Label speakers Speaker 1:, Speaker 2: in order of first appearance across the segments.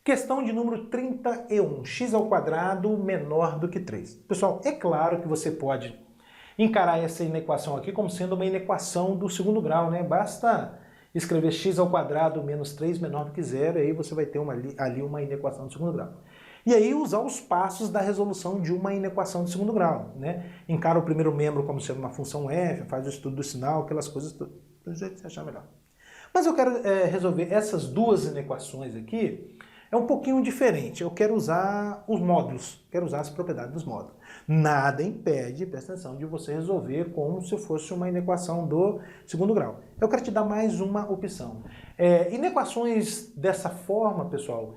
Speaker 1: Questão de número 31, x ao quadrado menor do que 3. Pessoal, é claro que você pode encarar essa inequação aqui como sendo uma inequação do segundo grau, né? Basta escrever x ao quadrado menos 3 menor do que zero, e aí você vai ter ali uma inequação do segundo grau. E aí usar os passos da resolução de uma inequação de segundo grau, né? Encara o primeiro membro como sendo uma função f, faz o estudo do sinal, aquelas coisas, do jeito que você achar melhor. Mas eu quero resolver essas duas inequações aqui. É um pouquinho diferente, eu quero usar os módulos, quero usar as propriedades dos módulos. Nada impede, presta atenção, de você resolver como se fosse uma inequação do segundo grau. Eu quero te dar mais uma opção. Inequações dessa forma, pessoal,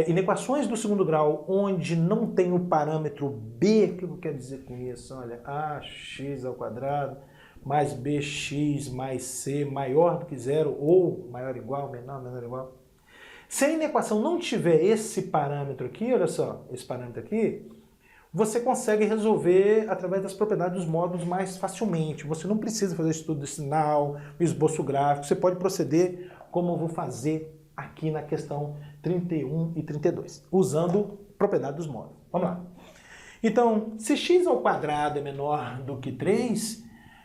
Speaker 1: inequações do segundo grau onde não tem o parâmetro b, o que eu quero dizer com isso? Olha, ax ao quadrado mais bx mais c maior do que zero ou maior ou igual, menor ou igual. Se a inequação não tiver esse parâmetro aqui, olha só, esse parâmetro aqui, você consegue resolver através das propriedades dos módulos mais facilmente. Você não precisa fazer estudo de sinal, esboço gráfico, você pode proceder como eu vou fazer aqui na questão 31 e 32, usando propriedade dos módulos. Vamos lá. Então, se x ao quadrado é menor do que 3,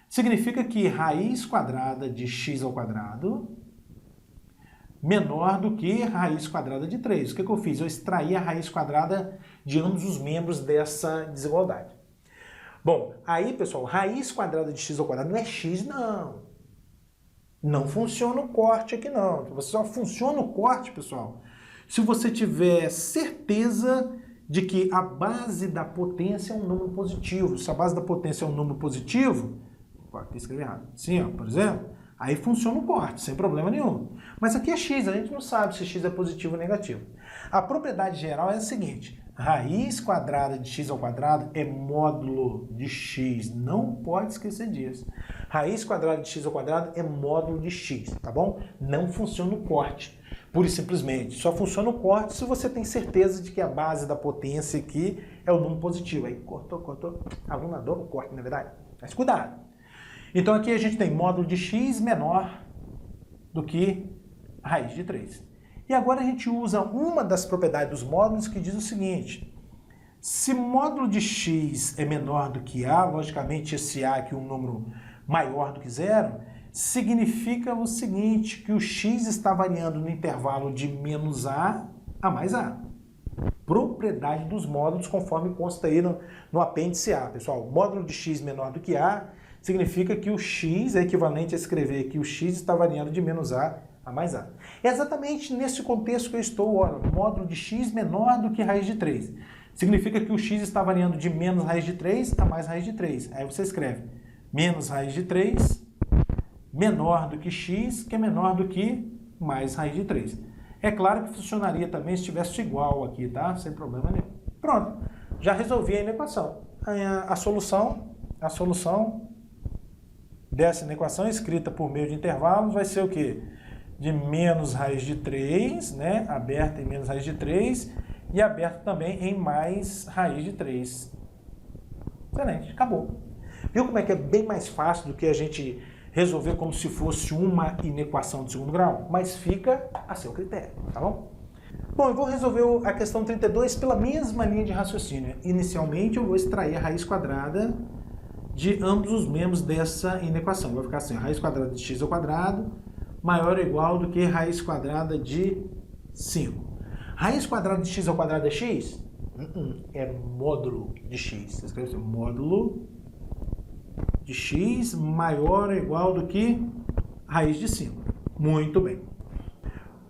Speaker 1: significa que raiz quadrada de x ao quadrado menor do que raiz quadrada de 3. O que eu fiz? Eu extraí a raiz quadrada de ambos os membros dessa desigualdade. Bom, aí, pessoal, raiz quadrada de x ao quadrado não é x, não. Não funciona o corte aqui, não. Você só funciona o corte, pessoal, se você tiver certeza de que a base da potência é um número positivo. Se a base da potência é um número positivo, aqui escrevi errado. Sim, ó, por exemplo, aí funciona o corte, sem problema nenhum. Mas aqui é x, a gente não sabe se x é positivo ou negativo. A propriedade geral é a seguinte: raiz quadrada de x ao quadrado é módulo de x. Não pode esquecer disso. Raiz quadrada de x ao quadrado é módulo de x, tá bom? Não funciona o corte, pura e simplesmente. Só funciona o corte se você tem certeza de que a base da potência aqui é o número positivo. Aí cortou. Aluno adora o corte, na verdade. Mas cuidado. Então aqui a gente tem módulo de x menor do que raiz de 3. E agora a gente usa uma das propriedades dos módulos que diz o seguinte: se módulo de x é menor do que a, logicamente esse a aqui é um número maior do que zero, significa o seguinte, que o x está variando no intervalo de menos a mais a. Propriedade dos módulos conforme consta aí no apêndice A, pessoal. Módulo de x menor do que a significa que o x é equivalente a escrever que o x está variando de menos a mais a. É exatamente nesse contexto que eu estou, olha, módulo de x menor do que raiz de 3. Significa que o x está variando de menos raiz de 3 a mais raiz de 3. Aí você escreve menos raiz de 3 menor do que x, que é menor do que mais raiz de 3. É claro que funcionaria também se estivesse igual aqui, tá? Sem problema nenhum. Pronto, já resolvi a inequação. A solução dessa inequação escrita por meio de intervalos vai ser o quê? De menos raiz de 3, né? Aberta em menos raiz de 3 e aberta também em mais raiz de 3. Excelente, acabou. Viu como é que é bem mais fácil do que a gente resolver como se fosse uma inequação de segundo grau? Mas fica a seu critério, tá bom? Bom, eu vou resolver a questão 32 pela mesma linha de raciocínio. Inicialmente eu vou extrair a raiz quadrada de ambos os membros dessa inequação. Vai ficar assim, a raiz quadrada de x ao quadrado maior ou igual do que raiz quadrada de 5. Raiz quadrada de x ao quadrado é x? É módulo de x. Você escreve assim, módulo de x maior ou igual do que raiz de 5. Muito bem.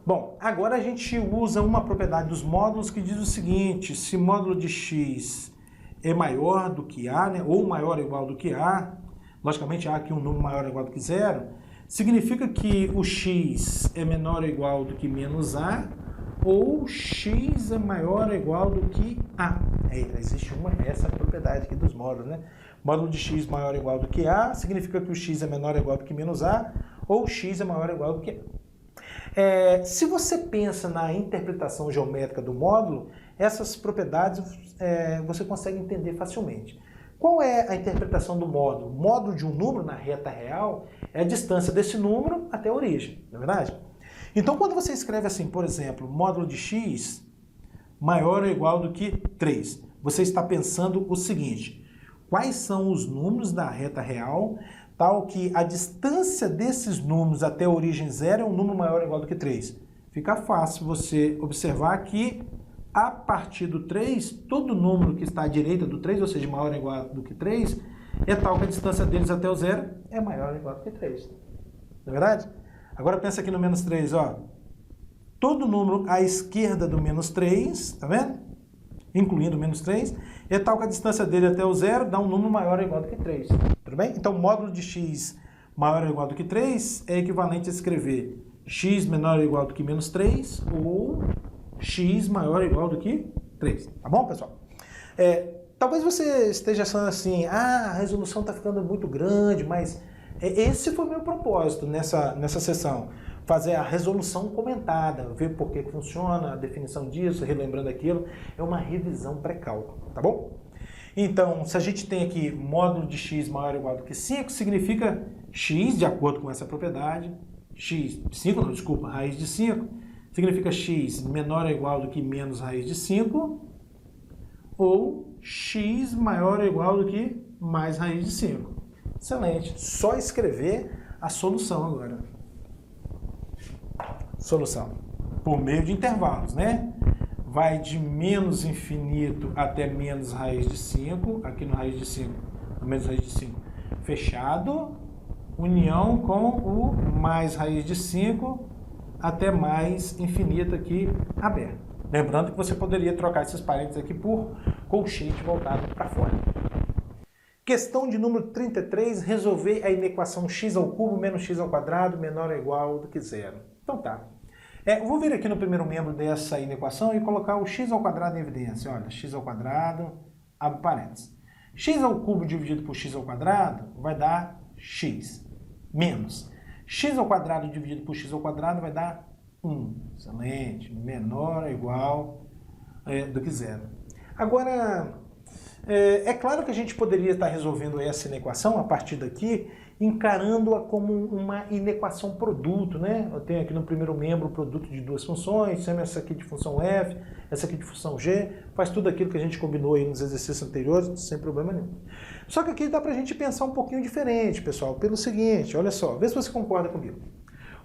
Speaker 1: Bom, agora a gente usa uma propriedade dos módulos que diz o seguinte: se módulo de x é maior do que a, né, ou maior ou igual do que a, logicamente a aqui é um número maior ou igual do que zero, significa que o x é menor ou igual do que menos a, ou x é maior ou igual do que a. Existe essa propriedade aqui dos módulos, né? Módulo de x maior ou igual do que a significa que o x é menor ou igual do que menos a, ou x é maior ou igual do que a. Se você pensa na interpretação geométrica do módulo, essas propriedades você consegue entender facilmente. Qual é a interpretação do módulo? O módulo de um número na reta real é a distância desse número até a origem, não é verdade? Então, quando você escreve assim, por exemplo, módulo de x maior ou igual do que 3. Você está pensando o seguinte: quais são os números da reta real, tal que a distância desses números até a origem zero é um número maior ou igual do que 3. Fica fácil você observar que a partir do 3, todo número que está à direita do 3, ou seja, maior ou igual do que 3, é tal que a distância deles até o zero é maior ou igual do que 3. Não é verdade? Agora pensa aqui no menos 3, ó. Todo número à esquerda do menos 3, tá vendo? Incluindo o menos 3, é tal que a distância dele até o zero dá um número maior ou igual do que 3. Tudo bem? Então, o módulo de x maior ou igual do que 3 é equivalente a escrever x menor ou igual do que menos 3 ou x maior ou igual do que 3. Tá bom, pessoal? Talvez você esteja achando assim, a resolução está ficando muito grande, mas esse foi o meu propósito nessa sessão. Fazer a resolução comentada, ver por que funciona, a definição disso, relembrando aquilo. É uma revisão pré-cálculo, tá bom? Então, se a gente tem aqui módulo de x maior ou igual do que 5, significa x, de acordo com essa propriedade, raiz de 5, significa x menor ou igual do que menos raiz de 5, ou x maior ou igual do que mais raiz de 5. Excelente. Só escrever a solução agora. Solução. Por meio de intervalos, né? Vai de menos infinito até menos raiz de 5. Aqui no raiz de 5, no menos raiz de 5, fechado. União com o mais raiz de 5 até mais infinito aqui aberto. Lembrando que você poderia trocar esses parênteses aqui por colchete voltado para fora. Questão de número 33, resolver a inequação x ao cubo menos x ao quadrado menor ou igual do que zero. Então tá. Eu vou vir aqui no primeiro membro dessa inequação e colocar o x ao quadrado em evidência. Olha, x ao quadrado, abre parênteses. X ao cubo dividido por x ao quadrado vai dar x, menos x ao quadrado dividido por x ao quadrado vai dar 1. Excelente. Menor ou igual do que zero. Agora, é claro que a gente poderia estar resolvendo essa inequação a partir daqui, encarando-a como uma inequação produto, né? Eu tenho aqui no primeiro membro o produto de duas funções, chama essa aqui de função f, essa aqui de função g, faz tudo aquilo que a gente combinou aí nos exercícios anteriores, sem problema nenhum. Só que aqui dá pra gente pensar um pouquinho diferente, pessoal, pelo seguinte, olha só, vê se você concorda comigo.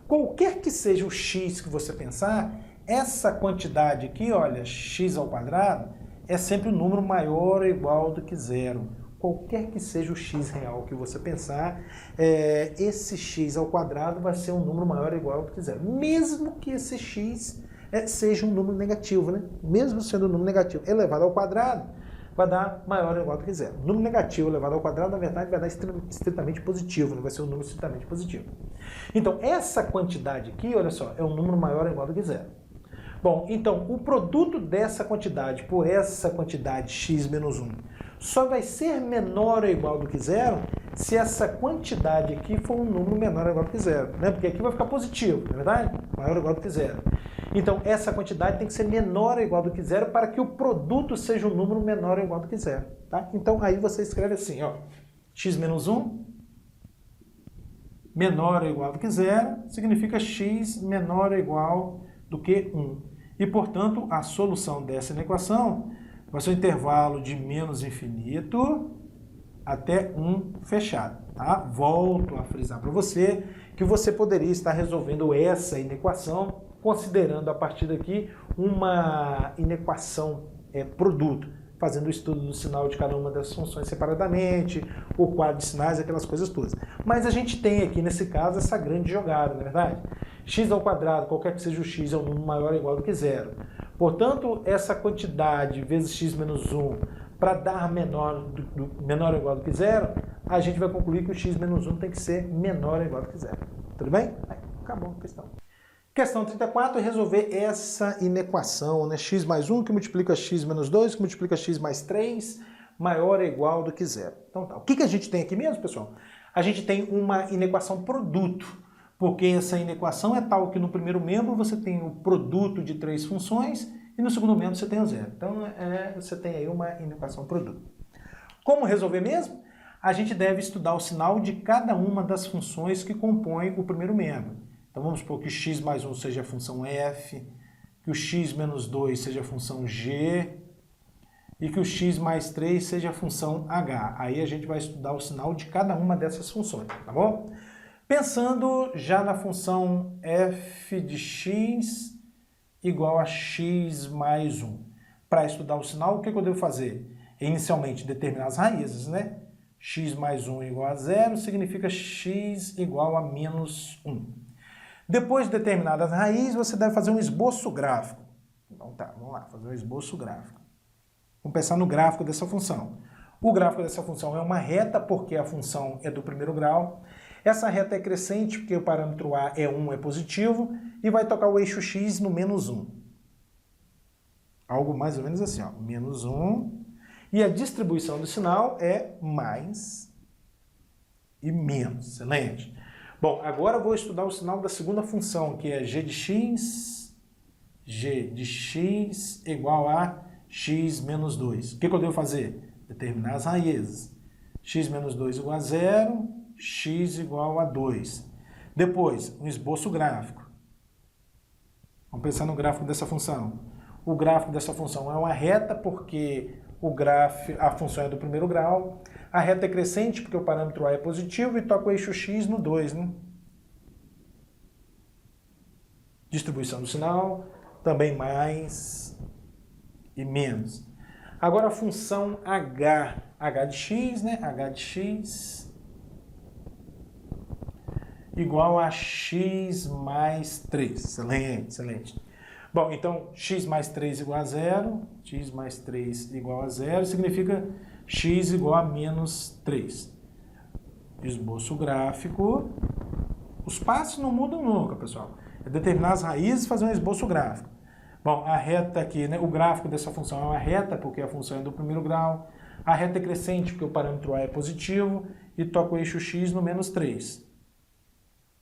Speaker 1: Qualquer que seja o x que você pensar, essa quantidade aqui, olha, x ao quadrado, é sempre um número maior ou igual do que zero. Qualquer que seja o x real que você pensar, esse x ao quadrado vai ser um número maior ou igual do que zero. Mesmo que esse x seja um número negativo, né? Mesmo sendo um número negativo elevado ao quadrado, vai dar maior ou igual do que zero. Número negativo elevado ao quadrado, na verdade, vai dar estritamente positivo, né? Vai ser um número estritamente positivo. Então, essa quantidade aqui, olha só, é um número maior ou igual do que zero. Bom, então, o produto dessa quantidade por essa quantidade x menos 1 só vai ser menor ou igual do que zero se essa quantidade aqui for um número menor ou igual do que zero, né? Porque aqui vai ficar positivo, não é verdade? Maior ou igual do que zero. Então, essa quantidade tem que ser menor ou igual do que zero para que o produto seja um número menor ou igual do que zero, tá? Então, aí você escreve assim, ó, x menos 1 menor ou igual do que zero significa x menor ou igual do que 1. E, portanto, a solução dessa inequação vai ser o intervalo de menos infinito até 1 fechado. Tá? Volto a frisar para você que você poderia estar resolvendo essa inequação considerando a partir daqui uma inequação produto, fazendo o estudo do sinal de cada uma das funções separadamente, o quadro de sinais, aquelas coisas todas. Mas a gente tem aqui, nesse caso, essa grande jogada, não é verdade? X ao quadrado, qualquer que seja o x, é um número maior ou igual do que zero. Portanto, essa quantidade vezes x menos 1, para dar menor ou igual do que zero, a gente vai concluir que o x menos 1 tem que ser menor ou igual do que zero. Tudo bem? Aí, acabou a questão. Questão 34 é resolver essa inequação, né? X mais 1 que multiplica x menos 2, que multiplica x mais 3, maior ou igual do que zero. Então tá. O que a gente tem aqui mesmo, pessoal? A gente tem uma inequação produto. Porque essa inequação é tal que no primeiro membro você tem o produto de três funções e no segundo membro você tem o zero. Então você tem aí uma inequação produto. Como resolver mesmo? A gente deve estudar o sinal de cada uma das funções que compõem o primeiro membro. Então vamos supor que x mais 1 seja a função f, que o x menos 2 seja a função g e que o x mais 3 seja a função h. Aí a gente vai estudar o sinal de cada uma dessas funções, tá bom? Pensando já na função f de x igual a x mais 1. Para estudar o sinal, o que eu devo fazer? Inicialmente, determinar as raízes, né? X mais 1 igual a 0 significa x igual a menos 1. Depois de determinadas raízes, você deve fazer um esboço gráfico. Então tá, vamos lá, fazer um esboço gráfico. Vamos pensar no gráfico dessa função. O gráfico dessa função é uma reta, porque a função é do primeiro grau. Essa reta é crescente, porque o parâmetro a é 1, é positivo, e vai tocar o eixo x no menos 1. Algo mais ou menos assim, ó, menos 1. E a distribuição do sinal é mais e menos. Excelente. Bom, agora eu vou estudar o sinal da segunda função, que é g de x igual a x menos 2. O que eu devo fazer? Determinar as raízes. X menos 2 igual a 0, x igual a 2. Depois, um esboço gráfico. Vamos pensar no gráfico dessa função. O gráfico dessa função é uma reta, porque a função é do primeiro grau. A reta é crescente, porque o parâmetro a é positivo, e toca o eixo x no 2, né? Distribuição do sinal, também mais e menos. Agora a função h de x, né? h de x igual a x mais 3. Excelente, excelente. Bom, então x mais 3 igual a 0, x mais 3 igual a 0, significa x igual a menos 3. Esboço gráfico. Os passos não mudam nunca, pessoal. É determinar as raízes e fazer um esboço gráfico. Bom, a reta aqui, né? O gráfico dessa função é uma reta, porque a função é do primeiro grau. A reta é crescente, porque o parâmetro a é positivo, e toca o eixo x no menos 3.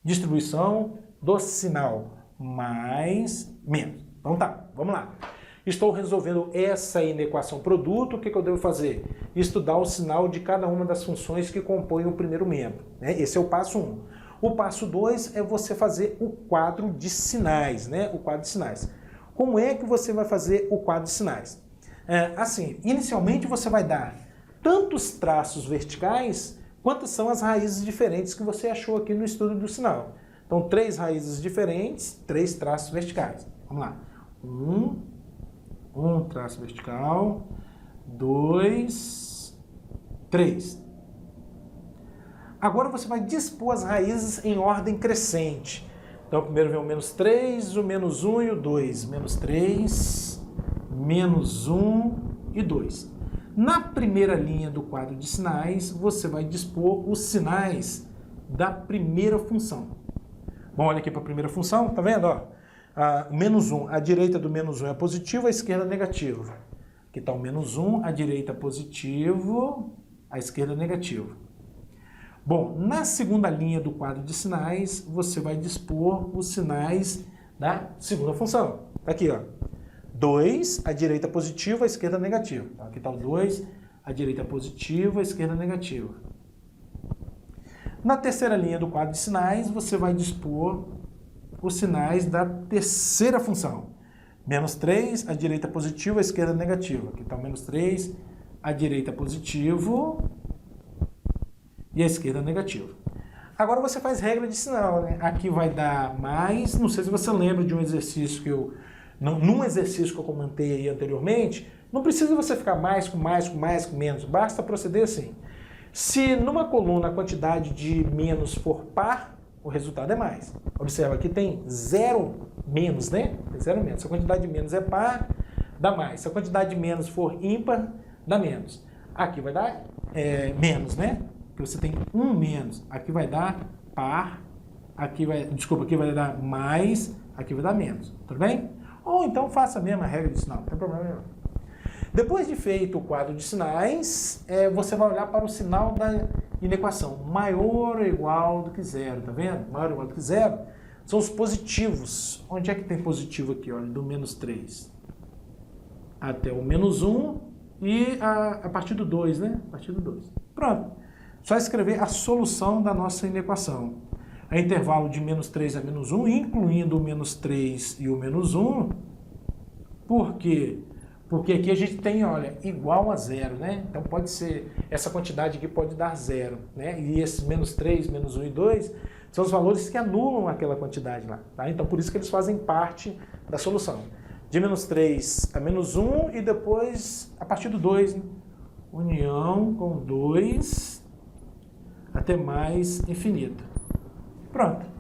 Speaker 1: Distribuição do sinal mais, menos. Então tá, vamos lá. Estou resolvendo essa inequação produto, o que eu devo fazer? Estudar o sinal de cada uma das funções que compõem o primeiro membro, né? Esse é o passo 1. O passo 2 é você fazer o quadro de sinais, né? O quadro de sinais. Como é que você vai fazer o quadro de sinais? Assim, inicialmente você vai dar tantos traços verticais quantas são as raízes diferentes que você achou aqui no estudo do sinal. Então, 3 raízes diferentes, 3 traços verticais. Vamos lá. 1 traço vertical, 2, 3. Agora você vai dispor as raízes em ordem crescente. Então, primeiro vem o menos 3, o menos 1 e o 2. Menos 3, menos 1 e 2. Na primeira linha do quadro de sinais, você vai dispor os sinais da primeira função. Bom, olha aqui para a primeira função, tá vendo? Ó, o menos 1, a direita do menos 1 é positivo, a esquerda é negativo. Aqui está o menos 1, a direita positivo, a esquerda negativo. Bom, na segunda linha do quadro de sinais, você vai dispor os sinais da segunda função. Tá aqui, ó. 2, a direita positiva, a esquerda negativa. Então, aqui está o 2, a direita positiva, a esquerda negativa. Na terceira linha do quadro de sinais, você vai dispor os sinais da terceira função. Menos 3, a direita positiva, a esquerda negativa. Aqui está o menos 3, a direita positivo e a esquerda negativa. Agora você faz regra de sinal, né? Aqui vai dar mais, não sei se você lembra de um exercício que eu... Num exercício que eu comentei aí anteriormente, não precisa você ficar mais, com mais, com mais, com menos. Basta proceder assim. Se numa coluna a quantidade de menos for par, o resultado é mais. Observa, aqui tem 0 menos, né? Tem 0 menos. Se a quantidade de menos é par, dá mais. Se a quantidade de menos for ímpar, dá menos. Aqui vai dar menos, né? Porque você tem 1 menos. Aqui vai dar par, aqui vai dar mais, aqui vai dar menos. Tudo bem? Ou então faça a mesma regra de sinal, não tem problema nenhum. Depois de feito o quadro de sinais, você vai olhar para o sinal da inequação. Maior ou igual do que zero, tá vendo? Maior ou igual do que zero são os positivos. Onde é que tem positivo aqui? Olha, do menos 3 até o menos 1 e a partir do 2, né? A partir do 2. Pronto. Só escrever a solução da nossa inequação. É intervalo de menos 3 a menos 1, incluindo o menos 3 e o menos 1, Por quê? Porque aqui a gente tem, olha, igual a zero, né? Então pode ser, essa quantidade aqui pode dar zero, né? E esses menos 3, menos 1 e 2 são os valores que anulam aquela quantidade lá, tá? Então por isso que eles fazem parte da solução. De menos 3 a menos 1 e depois a partir do 2, né? União com 2 até mais infinito. Pronto.